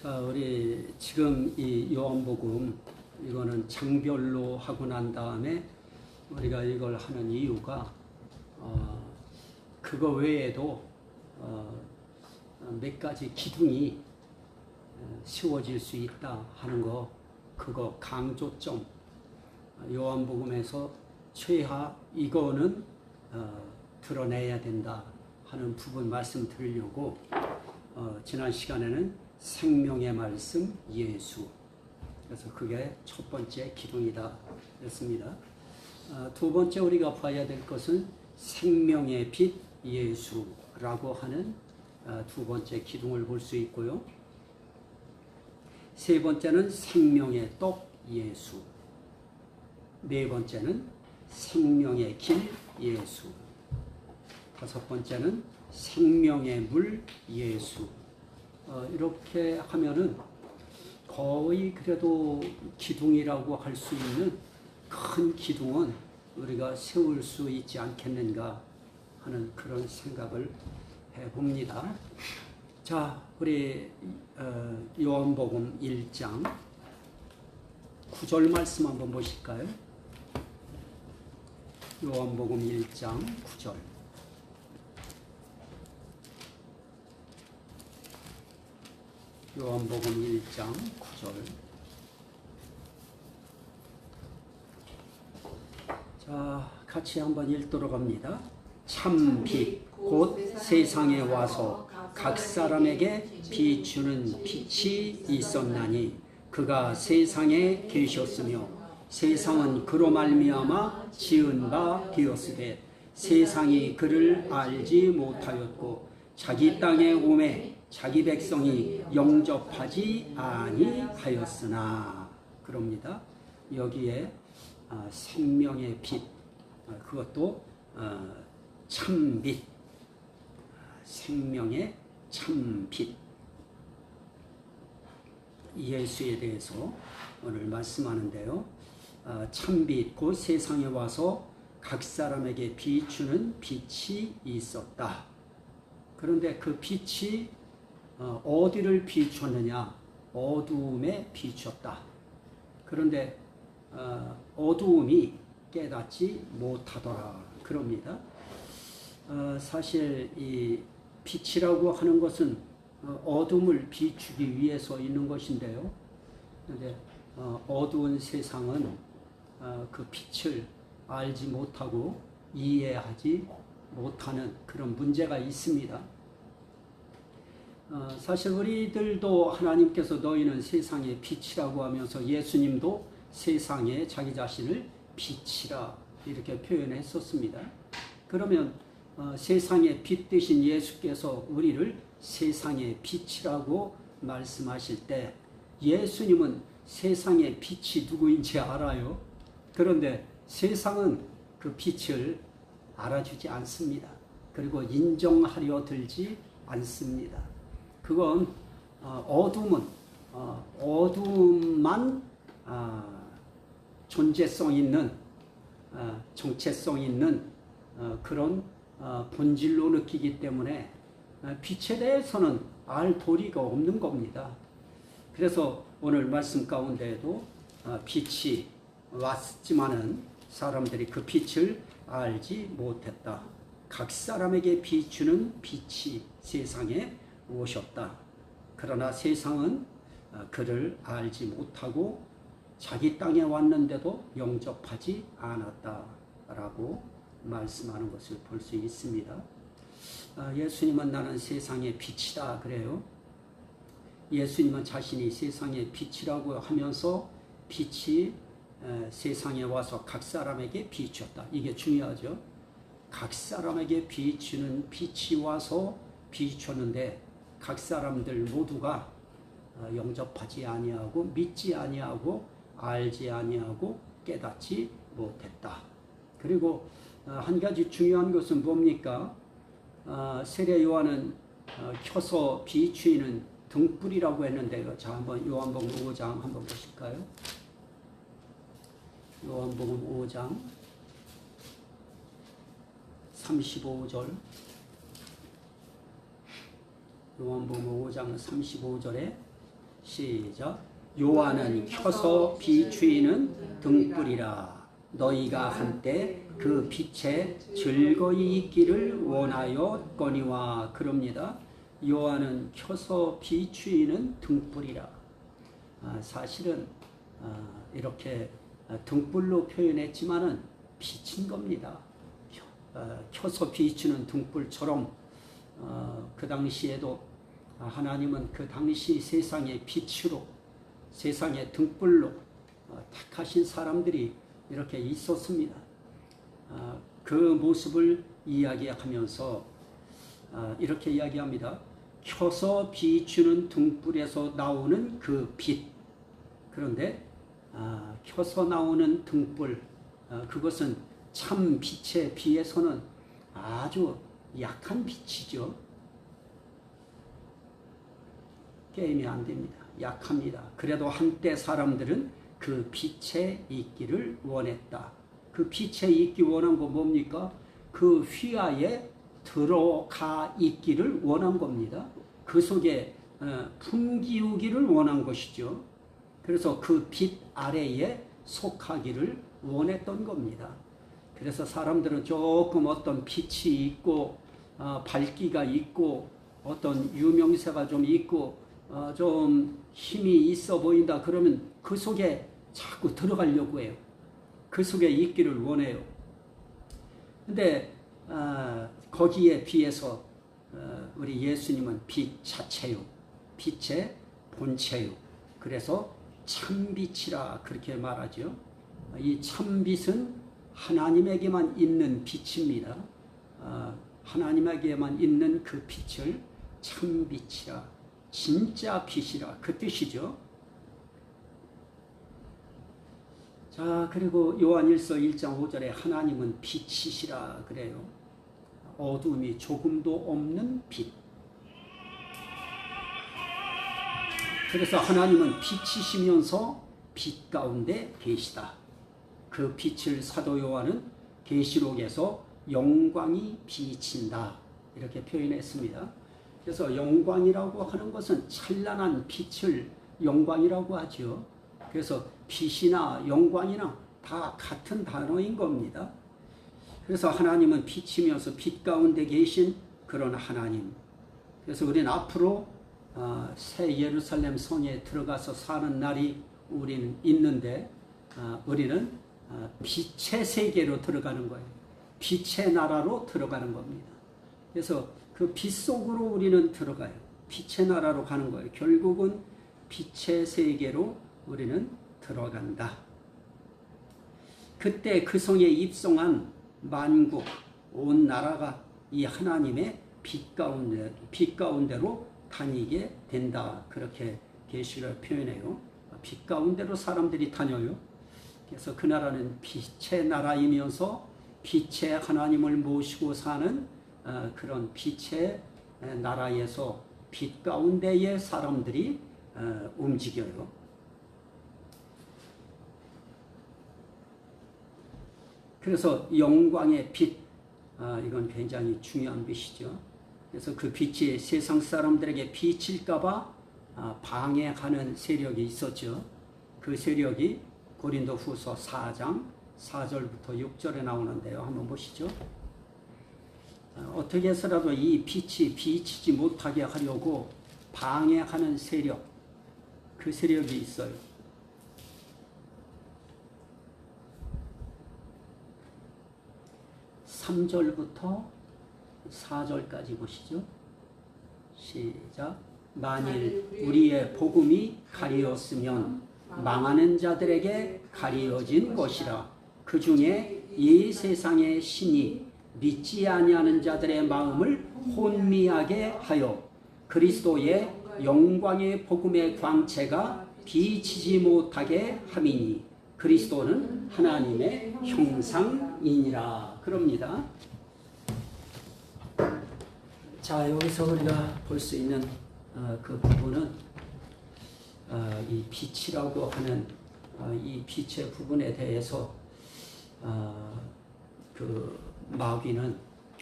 자, 우리 지금 이 요한복음 이거는 장별로 하고 난 다음에 우리가 이걸 하는 이유가 그거 외에도 몇 가지 기둥이 세워질 수 있다 하는 거, 그거 강조점, 요한복음에서 최하 이거는 드러내야 된다 하는 부분 말씀드리려고 지난 시간에는 생명의 말씀 예수, 그래서 그게 첫 번째 기둥이다 그랬습니다. 두 번째 우리가 봐야 될 것은 생명의 빛 예수라고 하는 두 번째 기둥을 볼 수 있고요. 세 번째는 생명의 떡 예수, 네 번째는 생명의 길 예수, 다섯 번째는 생명의 물 예수. 이렇게 하면은 거의 그래도 기둥이라고 할 수 있는 큰 기둥은 우리가 세울 수 있지 않겠는가 하는 그런 생각을 해봅니다. 자, 우리 요한복음 1장 9절 말씀 한번 보실까요? 요한복음 1장 9절. 요한복음 1장 9절. 자, 같이 한번 읽도록 합니다. 참 빛 곧 세상에 와서 각 사람에게 비추는 빛이 있었나니 그가 세상에 계셨으며 세상은 그로 말미암아 지은 바 되었으되 세상이 그를 알지 못하였고 자기 땅에 오매 자기 백성이 영접하지 아니하였으나, 그럽니다. 여기에 생명의 빛, 그것도 참빛, 생명의 참빛 예수에 대해서 오늘 말씀하는데요. 참빛 곧 세상에 와서 각 사람에게 비추는 빛이 있었다. 그런데 그 빛이 어디를 비추었느냐? 어두움에 비추었다. 그런데 어두움이 깨닫지 못하더라 그럽니다. 사실 이 빛이라고 하는 것은 어둠을 비추기 위해서 있는 것인데요. 그런데 어두운 세상은 그 빛을 알지 못하고 이해하지 못하는 그런 문제가 있습니다. 사실 우리들도 하나님께서 너희는 세상의 빛이라고 하면서 예수님도 세상에 자기 자신을 빛이라 이렇게 표현했었습니다. 그러면 세상의 빛 되신 예수께서 우리를 세상의 빛이라고 말씀하실 때 예수님은 세상의 빛이 누구인지 알아요. 그런데 세상은 그 빛을 알아주지 않습니다. 그리고 인정하려 들지 않습니다. 그건 어둠만 존재성 있는 정체성 있는 그런 본질로 느끼기 때문에 빛에 대해서는 알 도리가 없는 겁니다. 그래서 오늘 말씀 가운데에도 빛이 왔지만은 사람들이 그 빛을 알지 못했다. 각 사람에게 비추는 빛이 세상에 오셨다. 그러나 세상은 그를 알지 못하고 자기 땅에 왔는데도 영접하지 않았다라고 말씀하는 것을 볼 수 있습니다. 예수님은 나는 세상의 빛이다 그래요. 예수님은 자신이 세상의 빛이라고 하면서 빛이 세상에 와서 각 사람에게 비추었다. 이게 중요하죠. 각 사람에게 비추는 빛이 와서 비추었는데 각 사람들 모두가 영접하지 아니하고 믿지 아니하고 알지 아니하고 깨닫지 못했다. 그리고 한 가지 중요한 것은 뭡니까? 세례 요한은 켜서 비추이는 등불이라고 했는데, 자, 한번 요한복음 5장 한번 보실까요? 요한복음 5장 35절. 요한복음 5장 35절에 시작. 요한은 켜서 비추이는 등불이라. 너희가 한때 그 빛에 즐거이 있기를 원하였거니와. 그럽니다. 요한은 켜서 비추이는 등불이라. 사실은 이렇게 등불로 표현했지만은 빛인 겁니다. 켜서 비추는 등불처럼 그 당시에도 하나님은 그 당시 세상의 빛으로, 세상의 등불로 택하신 사람들이 이렇게 있었습니다. 그 모습을 이야기하면서 이렇게 이야기합니다. 켜서 비추는 등불에서 나오는 그 빛. 그런데 켜서 나오는 등불, 그것은 참 빛에 비해서는 아주 약한 빛이죠. 게임이 안 됩니다. 약합니다. 그래도 한때 사람들은 그 빛에 있기를 원했다. 그 빛에 있기 원한 거 뭡니까? 그 휘하에 들어가 있기를 원한 겁니다. 그 속에 풍기우기를 원한 것이죠. 그래서 그 빛 아래에 속하기를 원했던 겁니다. 그래서 사람들은 조금 어떤 빛이 있고 밝기가 있고 어떤 유명세가 좀 있고 좀 힘이 있어 보인다 그러면 그 속에 자꾸 들어가려고 해요. 그 속에 있기를 원해요. 근데 거기에 비해서 우리 예수님은 빛 자체요. 빛의 본체요. 그래서 참빛이라 그렇게 말하죠. 이 참빛은 하나님에게만 있는 빛입니다. 하나님에게만 있는 그 빛을 참빛이라, 진짜 빛이라 그 뜻이죠. 자, 그리고 요한일서 1장 5절에 하나님은 빛이시라 그래요. 어둠이 조금도 없는 빛. 그래서 하나님은 빛이시면서 빛 가운데 계시다. 그 빛을 사도 요한은 계시록에서 영광이 비친다 이렇게 표현했습니다. 그래서 영광이라고 하는 것은 찬란한 빛을 영광이라고 하죠. 그래서 빛이나 영광이나 다 같은 단어인 겁니다. 그래서 하나님은 빛이면서 빛 가운데 계신 그런 하나님. 그래서 우리는 앞으로 새 예루살렘 성에 들어가서 사는 날이 우리는 있는데 우리는 빛의 세계로 들어가는 거예요. 빛의 나라로 들어가는 겁니다. 그래서 그 빛 속으로 우리는 들어가요. 빛의 나라로 가는 거예요. 결국은 빛의 세계로 우리는 들어간다. 그때 그 성에 입성한 만국, 온 나라가 이 하나님의 빛 가운데로 다니게 된다. 그렇게 계시를 표현해요. 빛 가운데로 사람들이 다녀요. 그래서 그 나라는 빛의 나라이면서 빛의 하나님을 모시고 사는 그런 빛의 나라에서 빛 가운데의 사람들이 움직여요. 그래서 영광의 빛, 이건 굉장히 중요한 빛이죠. 그래서 그 빛이 세상 사람들에게 비칠까봐 방해하는 세력이 있었죠. 그 세력이 고린도 후서 4장 4절부터 6절에 나오는데요. 한번 보시죠. 어떻게 해서라도 이 빛이 비치지 못하게 하려고 방해하는 세력, 그 세력이 있어요. 3절부터 4절까지 보시죠. 시작. 만일 우리의 복음이 가리었으면 망하는 자들에게 가리어진 것이라. 그 중에 이 세상의 신이 믿지 아니하는 자들의 마음을 혼미하게 하여 그리스도의 영광의 복음의 광채가 비치지 못하게 함이니 그리스도는 하나님의 형상이니라. 그럽니다. 자, 여기서 우리가 볼 수 있는 그 부분은 이 빛이라고 하는 이 빛의 부분에 대해서 그 마귀는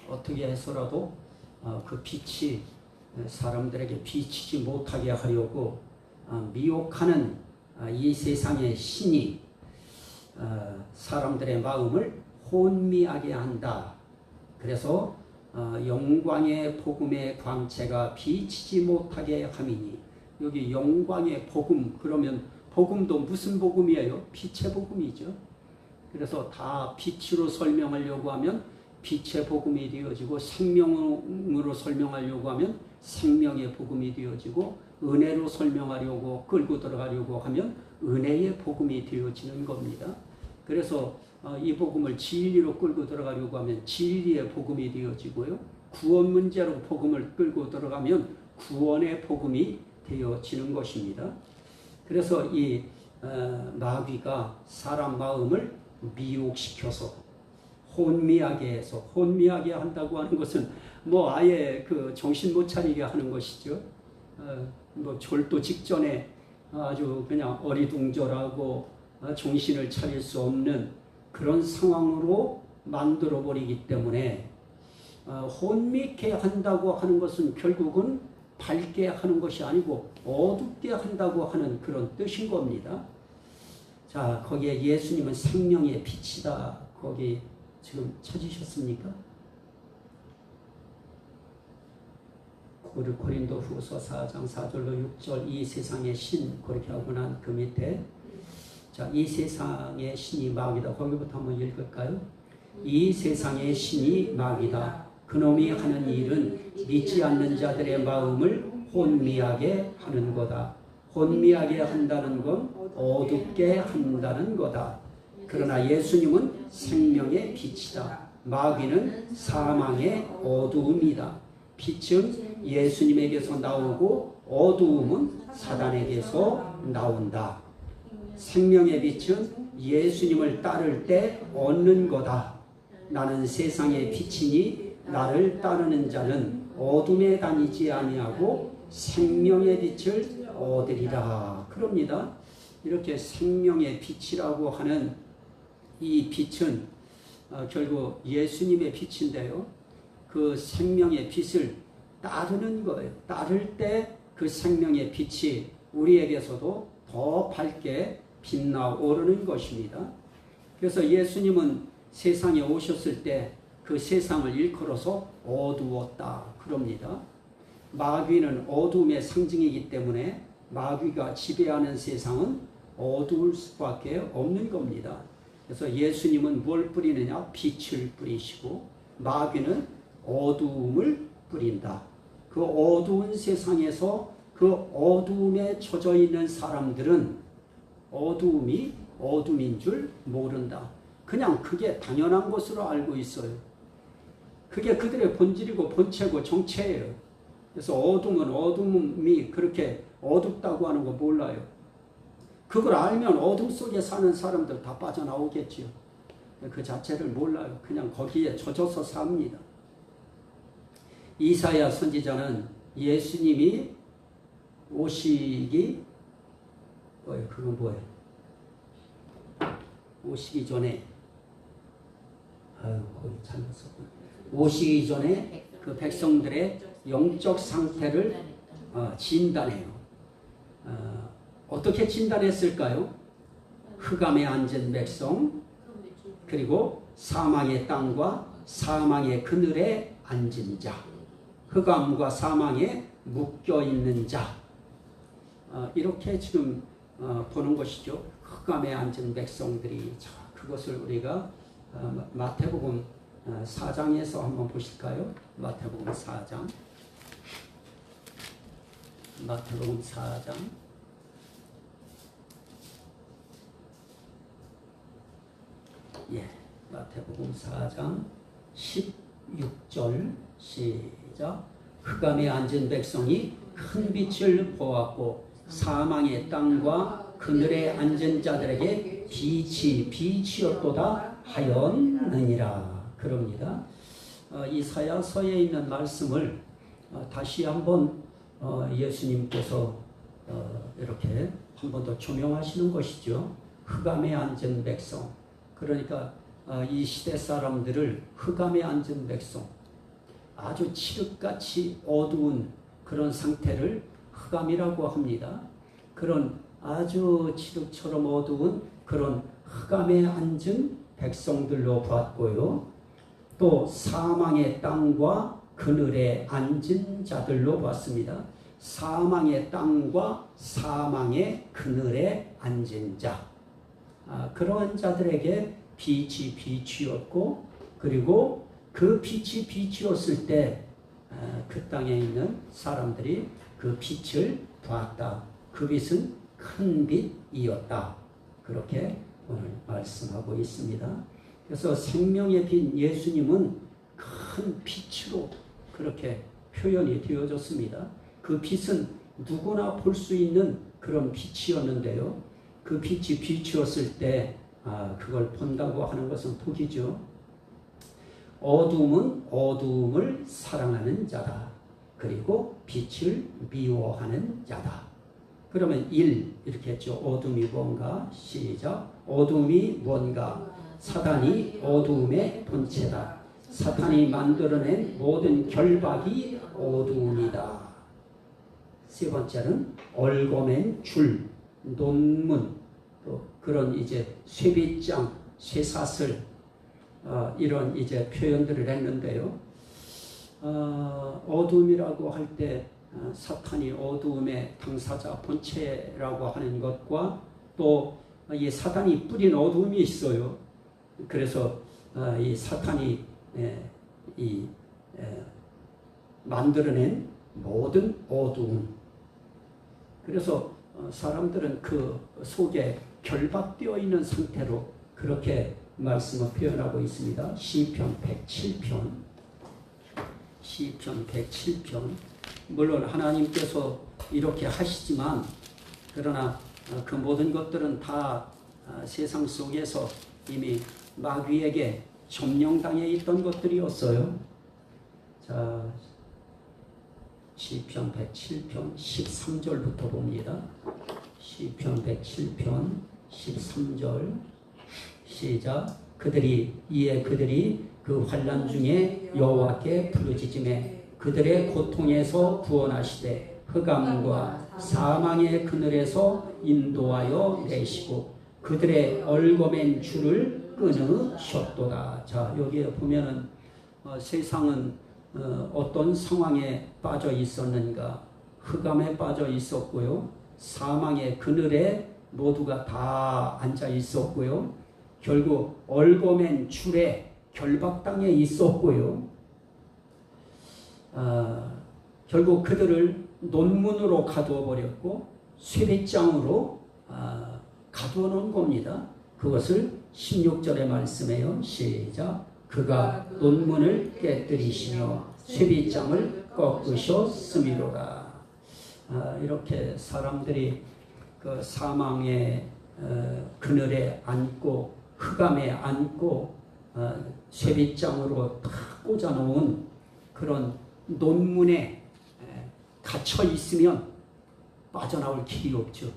어떻게 해서라도 그 빛이 사람들에게 비치지 못하게 하려고 미혹하는 이 세상의 신이 사람들의 마음을 혼미하게 한다. 그래서 영광의 복음의 광채가 비치지 못하게 함이니, 여기 영광의 복음 그러면 복음도 무슨 복음이에요? 빛의 복음이죠. 그래서 다 빛으로 설명하려고 하면 빛의 복음이 되어지고, 생명으로 설명하려고 하면 생명의 복음이 되어지고, 은혜로 설명하려고 끌고 들어가려고 하면 은혜의 복음이 되어지는 겁니다. 그래서 이 복음을 진리로 끌고 들어가려고 하면 진리의 복음이 되어지고요. 구원 문제로 복음을 끌고 들어가면 구원의 복음이 되어지는 것입니다. 그래서 이 마귀가 사람 마음을 미혹시켜서 혼미하게 해서, 혼미하게 한다고 하는 것은 뭐 아예 그 정신 못 차리게 하는 것이죠. 뭐 졸도 직전에 아주 그냥 어리둥절하고 정신을 차릴 수 없는 그런 상황으로 만들어 버리기 때문에, 혼미케 한다고 하는 것은 결국은 밝게 하는 것이 아니고 어둡게 한다고 하는 그런 뜻인 겁니다. 자, 거기에 예수님은 생명의 빛이다. 거기 지금 찾으셨습니까? 고린도후서 4장 4절로 6절, 이 세상의 신, 그렇게 하고 난 그 밑에, 자, 이 세상의 신이 마귀다. 거기부터 한번 읽을까요? 이 세상의 신이 마귀다. 그놈이 하는 일은 믿지 않는 자들의 마음을 혼미하게 하는 거다. 혼미하게 한다는 건 어둡게 한다는 거다. 그러나 예수님은 생명의 빛이다. 마귀는 사망의 어두움이다. 빛은 예수님에게서 나오고 어두움은 사단에게서 나온다. 생명의 빛은 예수님을 따를 때 얻는 거다. 나는 세상의 빛이니 나를 따르는 자는 어둠에 다니지 아니하고 생명의 빛을 얻으리라. 그럽니다. 이렇게 생명의 빛이라고 하는 이 빛은 결국 예수님의 빛인데요. 그 생명의 빛을 따르는 거예요. 따를 때 그 생명의 빛이 우리에게서도 더 밝게 빛나오르는 것입니다. 그래서 예수님은 세상에 오셨을 때 그 세상을 일컬어서 어두웠다. 그럽니다. 마귀는 어둠의 상징이기 때문에 마귀가 지배하는 세상은 어두울 수밖에 없는 겁니다. 그래서 예수님은 뭘 뿌리느냐? 빛을 뿌리시고, 마귀는 어두움을 뿌린다. 그 어두운 세상에서 그 어두움에 젖어 있는 사람들은 어두움이 어둠인 줄 모른다. 그냥 그게 당연한 것으로 알고 있어요. 그게 그들의 본질이고 본체고 정체예요. 그래서 어둠은 어둠이 그렇게 어둡다고 하는 거 몰라요. 그걸 알면 어둠 속에 사는 사람들 다 빠져나오겠지요. 그 자체를 몰라요. 그냥 거기에 젖어서 삽니다. 이사야 선지자는 예수님이 오시기, 그건 뭐예요? 오시기 전에, 거기 잘못 썼구나. 오시기 전에 그 백성들의 영적 상태를 진단해요. 어떻게 진단했을까요? 흑암에 앉은 백성, 그리고 사망의 땅과 사망의 그늘에 앉은 자, 흑암과 사망에 묶여있는 자, 이렇게 지금 보는 것이죠. 흑암에 앉은 백성들이. 자, 그것을 우리가 마태복음 4장에서 한번 보실까요? 마태복음 4장. 마태복음 4장. 예, 마태복음 4장 16절 시작. 흑암에 앉은 백성이 큰 빛을 보았고 사망의 땅과 그늘에 앉은 자들에게 빛이 빛이었도다 하였느니라. 그럽니다. 이사야서에 있는 말씀을 다시 한번 예수님께서 이렇게 한 번 더 조명하시는 것이죠. 흑암에 앉은 백성. 그러니까 이 시대 사람들을 흑암에 앉은 백성, 아주 칠흑같이 어두운 그런 상태를 흑암이라고 합니다. 그런 아주 칠흑처럼 어두운 그런 흑암에 앉은 백성들로 보았고요. 또 사망의 땅과 그늘에 앉은 자들로 보았습니다. 사망의 땅과 사망의 그늘에 앉은 자, 그러한 자들에게 빛이 비추었고, 그리고 그 빛이 비추었을 때 그 땅에 있는 사람들이 그 빛을 보았다. 그 빛은 큰 빛이었다. 그렇게 오늘 말씀하고 있습니다. 그래서 생명의 빛 예수님은 큰 빛으로 그렇게 표현이 되어졌습니다. 그 빛은 누구나 볼 수 있는 그런 빛이었는데요. 그 빛이 비추었을 때 그걸 본다고 하는 것은 복이죠. 어둠은 어둠을 사랑하는 자다. 그리고 빛을 미워하는 자다. 그러면 1 이렇게 했죠. 어둠이 뭔가? 시작. 어둠이 뭔가? 사단이 어둠의 본체다. 사탄이 만들어낸 모든 결박이 어둠이다. 세 번째는 얼거맨 줄, 논문, 또 그런 이제 쇠빗장, 쇠사슬, 이런 이제 표현들을 했는데요. 어둠이라고 할 때 사탄이 어둠의 당사자 본체라고 하는 것과 또 이 사탄이 뿌린 어둠이 있어요. 그래서 이 사탄이 만들어낸 모든 어둠. 그래서 사람들은 그 속에 결박되어 있는 상태로 그렇게 말씀을 표현하고 있습니다. 시편 107편. 시편 107편. 물론 하나님께서 이렇게 하시지만, 그러나 그 모든 것들은 다 세상 속에서 이미 마귀에게 점령당해 있던 것들이었어요. 자, 시편 107편 13절부터 봅니다. 시편 107편 13절 시작. 그들이 그 환난 중에 여호와께 부르짖음에 그들의 고통에서 구원하시되 흑암과 사망의 그늘에서 인도하여 내시고 그들의 얼거맨 줄을 끊으셨도다. 자, 여기에 보면은 세상은 어떤 상황에 빠져 있었는가? 흑암에 빠져 있었고요. 사망의 그늘에 모두가 다 앉아 있었고요. 결국 얼거맨 줄에 결박당해 있었고요. 결국 그들을 논문으로 가두어 버렸고 쇠빗장으로 가두어 놓은 겁니다. 그것을 16절의 말씀에요. 시작. 그가 논문을 깨뜨리시며 쇠빗장을 꺾으셨음이로라. 이렇게 사람들이 그 사망의 그늘에 앉고 흑암에 앉고 쇠빗장으로 다 꽂아놓은 그런 논문에 갇혀 있으면 빠져나올 길이 없죠.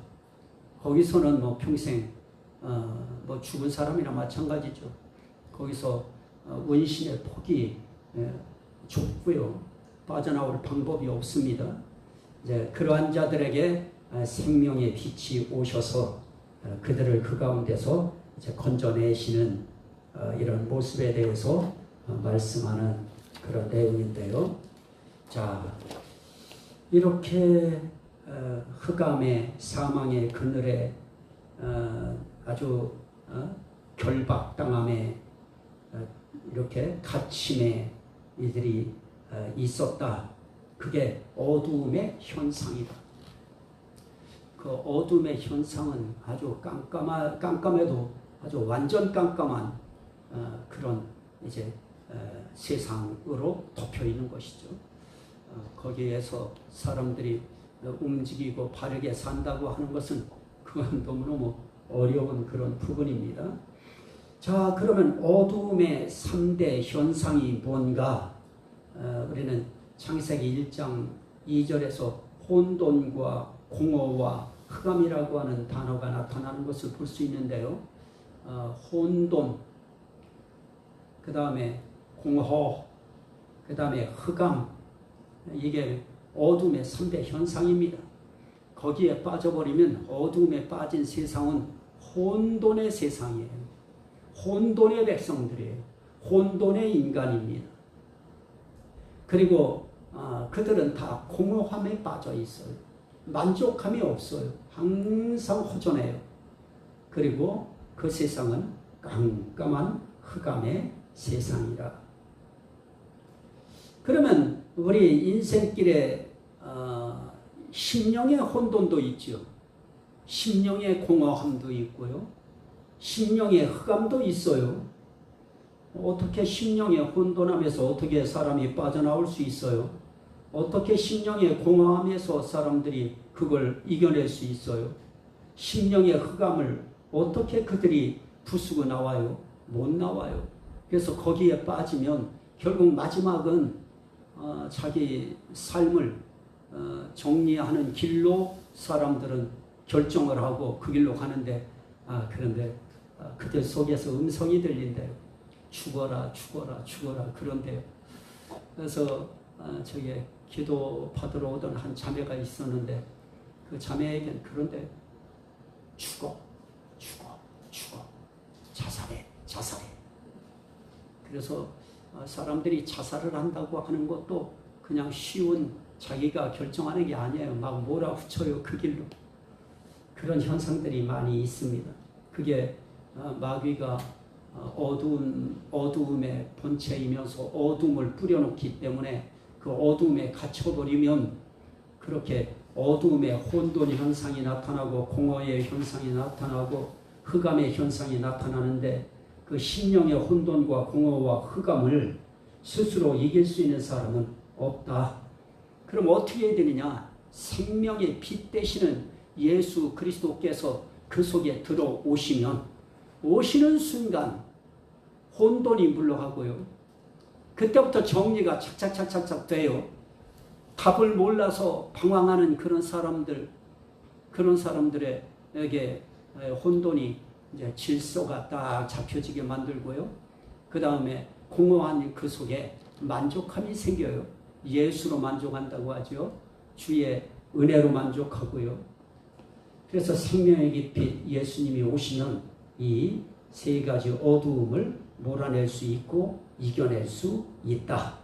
거기서는 뭐 평생 뭐 죽은 사람이나 마찬가지죠. 거기서 원신의 폭이 좁고요. 빠져나올 방법이 없습니다. 이제 그러한 자들에게 생명의 빛이 오셔서 그들을 그 가운데서 이제 건져내시는 이런 모습에 대해서 말씀하는 그런 내용인데요. 자, 이렇게 흑암의 사망의 그늘에 아주 결박당함에 이렇게 갇힘에 이들이 있었다. 그게 어두움의 현상이다. 그 어둠의 현상은 아주 깜깜해도 아주 완전 깜깜한 그런 이제 세상으로 덮여 있는 것이죠. 거기에서 사람들이 움직이고 바르게 산다고 하는 것은 그건 너무너무 어려운 그런 부분입니다. 자, 그러면 어두움의 3대 현상이 뭔가? 우리는 창세기 1장 2절에서 혼돈과 공허와 흑암이라고 하는 단어가 나타나는 것을 볼 수 있는데요. 혼돈, 그 다음에 공허, 그 다음에 흑암, 이게 어둠의 3대 현상입니다. 거기에 빠져버리면 어둠에 빠진 세상은 혼돈의 세상이에요. 혼돈의 백성들이에요. 혼돈의 인간입니다. 그리고 그들은 다 공허함에 빠져 있어요. 만족함이 없어요. 항상 허전해요. 그리고 그 세상은 깜깜한 흑암의 세상이라. 그러면 우리 인생길에 심령의 혼돈도 있죠. 심령의 공허함도 있고요. 심령의 흑암도 있어요. 어떻게 심령의 혼돈함에서 어떻게 사람이 빠져나올 수 있어요? 어떻게 심령의 공허함에서 사람들이 그걸 이겨낼 수 있어요? 심령의 흑암을 어떻게 그들이 부수고 나와요? 못 나와요. 그래서 거기에 빠지면 결국 마지막은 자기 삶을 정리하는 길로 사람들은 결정을 하고 그 길로 가는데 그런데 그들 속에서 음성이 들린대요. 죽어라 죽어라 죽어라 그런데요. 그래서 저게 기도 받으러 오던 한 자매가 있었는데 그 자매에겐 그런데 죽어 자살해 그래서 사람들이 자살을 한다고 하는 것도 그냥 쉬운 자기가 결정하는 게 아니에요. 막 몰아붙여요 그 길로. 그런 현상들이 많이 있습니다. 그게 마귀가 어두움의 본체이면서 어둠을 뿌려놓기 때문에 그 어둠에 갇혀버리면 그렇게 어둠의 혼돈 현상이 나타나고 공허의 현상이 나타나고 흑암의 현상이 나타나는데 그 심령의 혼돈과 공허와 흑암을 스스로 이길 수 있는 사람은 없다. 그럼 어떻게 해야 되느냐? 생명의 빛 되시는 예수 그리스도께서 그 속에 들어오시면 오시는 순간 혼돈이 물러가고요. 그때부터 정리가 착착착착착 돼요. 답을 몰라서 방황하는 그런 사람들에게 혼돈이 이제 질서가 딱 잡혀지게 만들고요. 그 다음에 공허한 그 속에 만족함이 생겨요. 예수로 만족한다고 하죠. 주의 은혜로 만족하고요. 그래서 생명의 깊이 예수님이 오시면 이 세 가지 어두움을 몰아낼 수 있고 이겨낼 수 있다.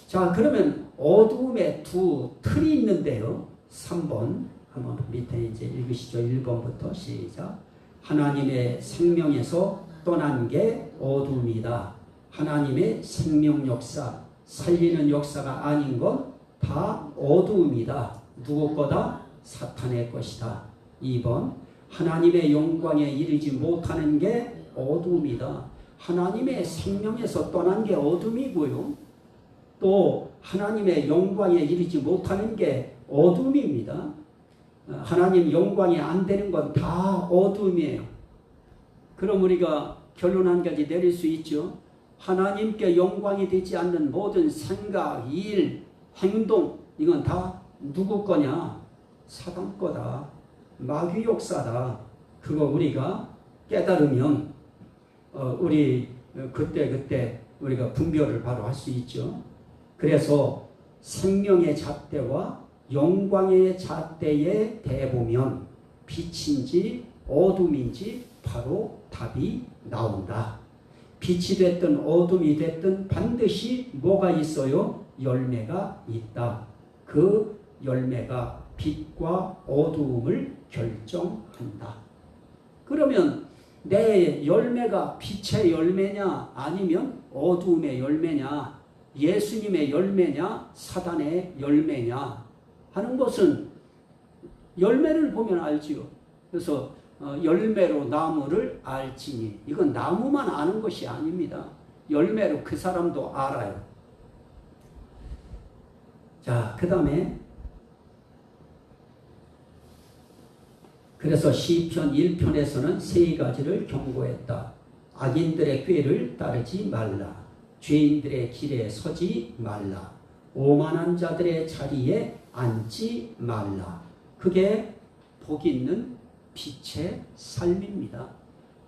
자, 그러면 어두움에 두 틀이 있는데요. 3번 한번 밑에 이제 읽으시죠. 1번부터 시작. 하나님의 생명에서 떠난 게 어둠이다. 하나님의 생명 역사, 살리는 역사가 아닌 건 다 어두움이다. 누구 거다? 사탄의 것이다. 2번 하나님의 영광에 이르지 못하는 게 어둠이다. 하나님의 생명에서 떠난 게 어둠이고요. 또 하나님의 영광에 이르지 못하는 게 어둠입니다. 하나님 영광이 안 되는 건 다 어둠이에요. 그럼 우리가 결론 한 가지 내릴 수 있죠. 하나님께 영광이 되지 않는 모든 생각, 일, 행동 이건 다 누구 거냐? 사단 거다. 마귀 역사다. 그거 우리가 깨달으면 우리 그때 우리가 분별을 바로 할 수 있죠. 그래서 생명의 잣대와 영광의 잣대에 대보면 빛인지 어둠인지 바로 답이 나온다. 빛이 됐든 어둠이 됐든 반드시 뭐가 있어요? 열매가 있다. 그 열매가 빛과 어두움을 결정한다. 그러면 내 열매가 빛의 열매냐 아니면 어두움의 열매냐 예수님의 열매냐 사단의 열매냐 하는 것은 열매를 보면 알지요. 그래서 열매로 나무를 알지니 이건 나무만 아는 것이 아닙니다. 열매로 그 사람도 알아요. 자, 그 다음에 그래서 시편 1편에서는 세 가지를 경고했다. 악인들의 꾀를 따르지 말라. 죄인들의 길에 서지 말라. 오만한 자들의 자리에 앉지 말라. 그게 복 있는 빛의 삶입니다.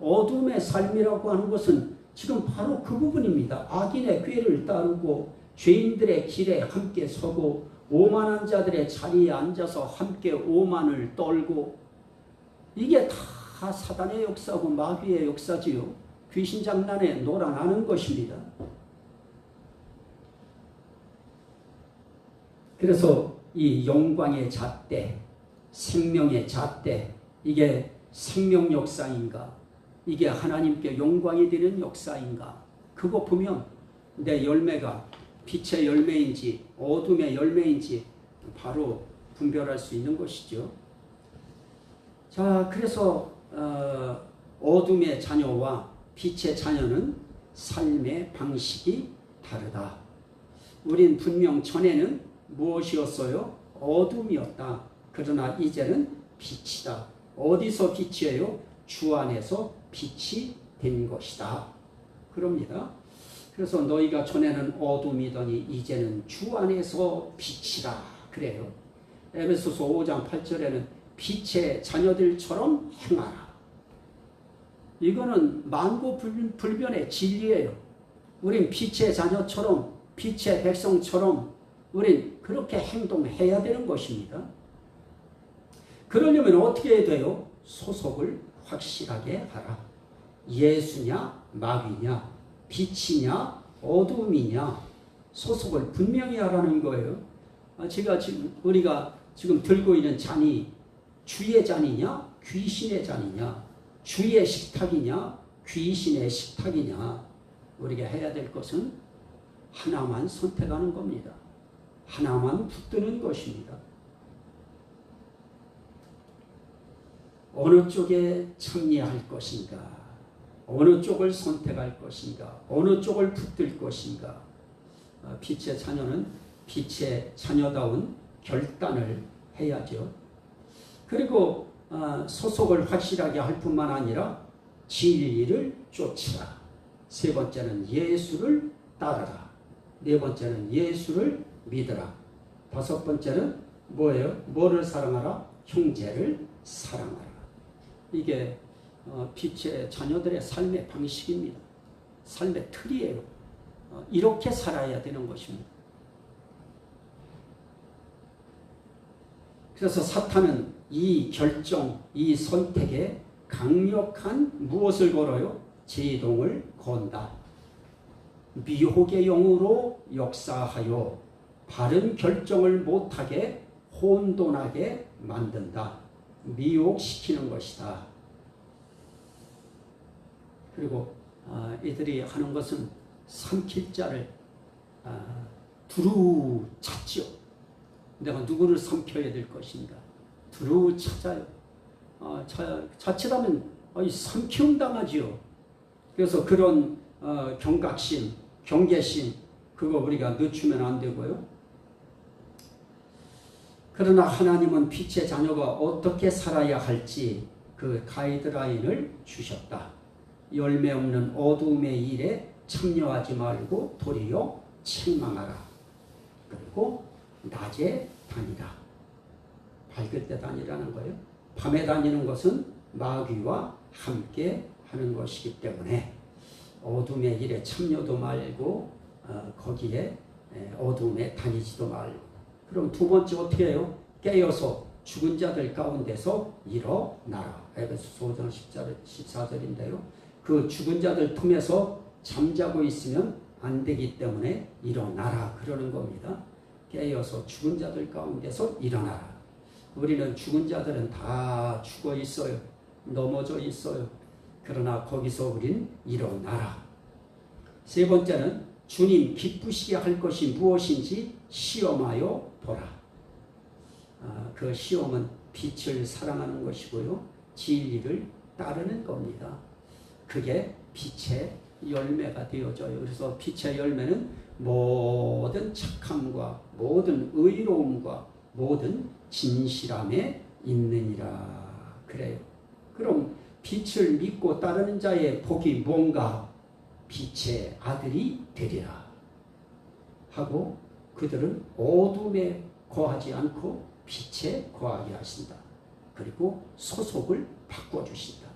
어둠의 삶이라고 하는 것은 지금 바로 그 부분입니다. 악인의 꾀를 따르고 죄인들의 길에 함께 서고 오만한 자들의 자리에 앉아서 함께 오만을 떨고, 이게 다 사단의 역사고 마귀의 역사지요. 귀신 장난에 놀아나는 것입니다. 그래서 이 영광의 잣대, 생명의 잣대, 이게 생명 역사인가? 이게 하나님께 영광이 되는 역사인가? 그거 보면 내 열매가 빛의 열매인지 어둠의 열매인지 바로 분별할 수 있는 것이죠. 자, 그래서 어둠의 자녀와 빛의 자녀는 삶의 방식이 다르다. 우린 분명 전에는 무엇이었어요? 어둠이었다. 그러나 이제는 빛이다. 어디서 빛이에요? 주 안에서 빛이 된 것이다. 그럽니다. 그래서 너희가 전에는 어둠이더니 이제는 주 안에서 빛이라 그래요. 에베소서 5장 8절에는 빛의 자녀들처럼 행하라. 이거는 만고불변의 진리예요. 우린 빛의 자녀처럼, 빛의 백성처럼 우린 그렇게 행동해야 되는 것입니다. 그러려면 어떻게 해야 돼요? 소속을 확실하게 하라. 예수냐 마귀냐, 빛이냐 어둠이냐, 소속을 분명히 하라는 거예요. 우리가 지금 들고 있는 잔이 주의 잔이냐 귀신의 잔이냐, 주의 식탁이냐 귀신의 식탁이냐, 우리가 해야 될 것은 하나만 선택하는 겁니다. 하나만 붙드는 것입니다. 어느 쪽에 참여할 것인가, 어느 쪽을 선택할 것인가, 어느 쪽을 붙들 것인가. 빛의 자녀는 빛의 자녀다운 결단을 해야죠. 그리고 소속을 확실하게 할 뿐만 아니라 진리를 쫓으라. 세 번째는 예수를 따르라. 네 번째는 예수를 믿으라. 다섯 번째는 뭐예요? 뭐를 사랑하라? 형제를 사랑하라. 이게 빛의 자녀들의 삶의 방식입니다. 삶의 틀이에요. 이렇게 살아야 되는 것입니다. 그래서 사탄은 이 결정, 이 선택에 강력한 무엇을 걸어요? 제동을 건다. 미혹의 영으로 역사하여 바른 결정을 못하게 혼돈하게 만든다. 미혹시키는 것이다. 그리고 이들이 하는 것은 삼킬 자를 두루 찾죠. 내가 누구를 삼켜야 될 것인가 두루 찾아요. 자칫하면 삼키움 당하지요. 그래서 그런 경각심, 경계심, 그거 우리가 늦추면 안 되고요. 그러나 하나님은 빛의 자녀가 어떻게 살아야 할지 그 가이드라인을 주셨다. 열매 없는 어둠의 일에 참여하지 말고 도리어 책망하라. 그리고 낮에 다니라. 밝을 때 다니라는 거예요. 밤에 다니는 것은 마귀와 함께 하는 것이기 때문에 어둠의 일에 참여도 말고 거기에 어둠에 다니지도 말고. 그럼 두 번째 어떻게 해요? 깨어서 죽은 자들 가운데서 일어나라. 에베소서 5장 14절인데요. 그 죽은 자들 틈에서 잠자고 있으면 안 되기 때문에 일어나라 그러는 겁니다. 깨어서 죽은 자들 가운데서 일어나라. 우리는 죽은 자들은 다 죽어 있어요. 넘어져 있어요. 그러나 거기서 우린 일어나라. 세 번째는 주님 기쁘시게 할 것이 무엇인지 시험하여 보라. 그 시험은 빛을 사랑하는 것이고요. 진리를 따르는 겁니다. 그게 빛의 열매가 되어져요. 그래서 빛의 열매는 모든 착함과 모든 의로움과 모든 진실함에 있느니라 그래요. 그럼 빛을 믿고 따르는 자의 복이 뭔가? 빛의 아들이 되리라 하고 그들은 어둠에 거하지 않고 빛에 거하게 하신다. 그리고 소속을 바꿔주신다.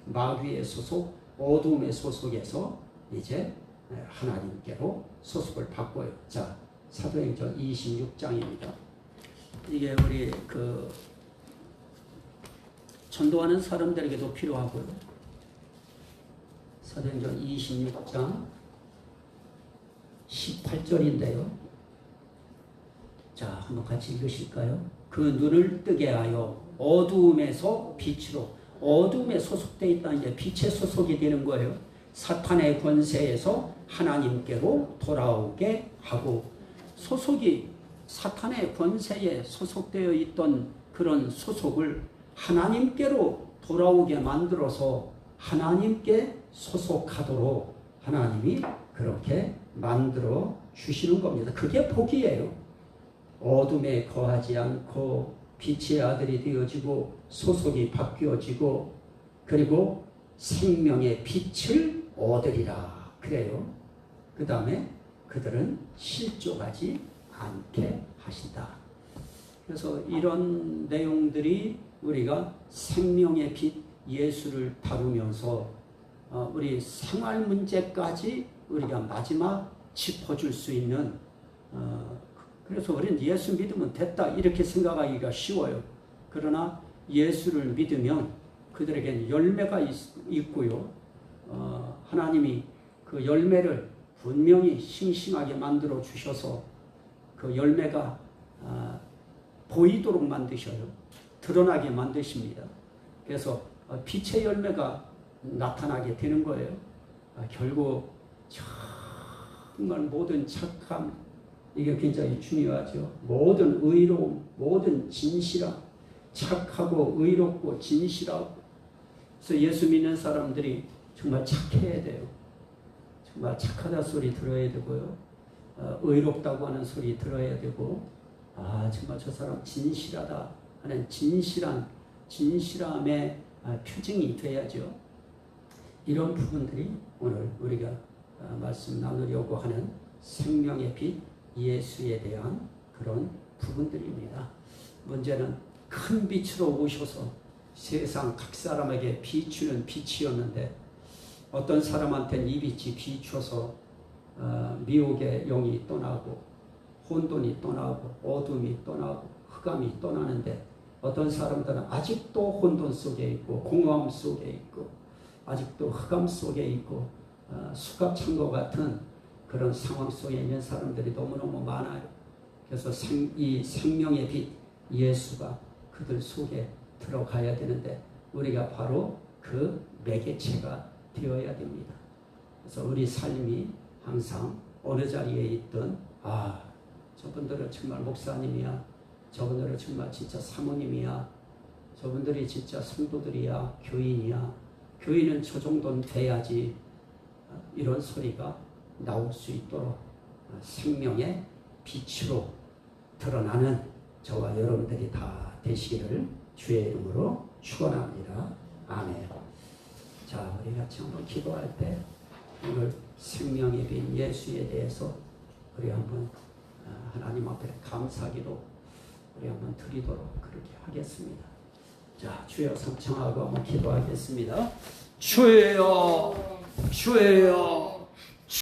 마귀의 소속, 어둠의 소속에서 이제 하나님께로 소속을 바꿔요. 자, 사도행전 26장입니다. 이게 우리 전도하는 사람들에게도 필요하고요. 사도행전 26장 18절인데요. 자, 한번 같이 읽으실까요? 그 눈을 뜨게 하여 어두움에서 빛으로, 어두움에 소속되어 있다는 게 빛의 소속이 되는 거예요. 사탄의 권세에서 하나님께로 돌아오게 하고, 소속이 사탄의 권세에 소속되어 있던 그런 소속을 하나님께로 돌아오게 만들어서 하나님께 소속하도록 하나님이 그렇게 만들어 주시는 겁니다. 그게 복이에요. 어둠에 거하지 않고 빛의 아들이 되어지고 소속이 바뀌어지고 그리고 생명의 빛을 얻으리라 그래요. 그 다음에 그들은 실족하지 않게 하신다. 그래서 이런 내용들이 우리가 생명의 빛 예수를 다루면서 우리 생활 문제까지 우리가 마지막 짚어줄 수 있는, 그래서 우리는 예수 믿으면 됐다 이렇게 생각하기가 쉬워요. 그러나 예수를 믿으면 그들에겐 열매가 있고요. 하나님이 그 열매를 분명히 싱싱하게 만들어 주셔서 그 열매가 보이도록 만드셔요. 드러나게 만드십니다. 그래서 빛의 열매가 나타나게 되는 거예요. 결국 정말 모든 착함, 이게 굉장히 중요하죠. 모든 의로움, 모든 진실함, 착하고 의롭고 진실하고. 그래서 예수 믿는 사람들이 정말 착해야 돼요. 정말 착하다 소리 들어야 되고요. 의롭다고 하는 소리 들어야 되고, 정말 저 사람 진실하다 하는 진실함의 표징이 돼야죠. 이런 부분들이 오늘 우리가 말씀 나누려고 하는 생명의 빛 예수에 대한 그런 부분들입니다. 문제는 큰 빛으로 오셔서 세상 각 사람에게 비추는 빛이었는데 어떤 사람한테는 이 빛이 비춰서 미혹의 영이 떠나고 혼돈이 떠나고 어둠이 떠나고 흑암이 떠나는데, 어떤 사람들은 아직도 혼돈 속에 있고 공허함 속에 있고 아직도 흑암 속에 있고 수갑찬 같은 그런 상황 속에 있는 사람들이 너무너무 많아요. 그래서 이 생명의 빛 예수가 그들 속에 들어가야 되는데 우리가 바로 그 매개체가 되어야 됩니다. 그래서 우리 삶이 항상 어느 자리에 있든 저분들은 정말 목사님이야, 저분들은 정말 진짜 사모님이야, 저분들이 진짜 성도들이야, 교인이야, 교인은 저 정도는 돼야지, 이런 소리가 나올 수 있도록 생명의 빛으로 드러나는 저와 여러분들이 다 되시기를 주의 이름으로 축원합니다. 아멘. 자, 우리 같이 한번 기도할 때 오늘 생명의 빛 예수에 대해서 우리 한번 하나님 앞에 감사기도 우리 한번 드리도록 그렇게 하겠습니다. 자, 주여 성청하고 한번 기도하겠습니다. 주여, 주여.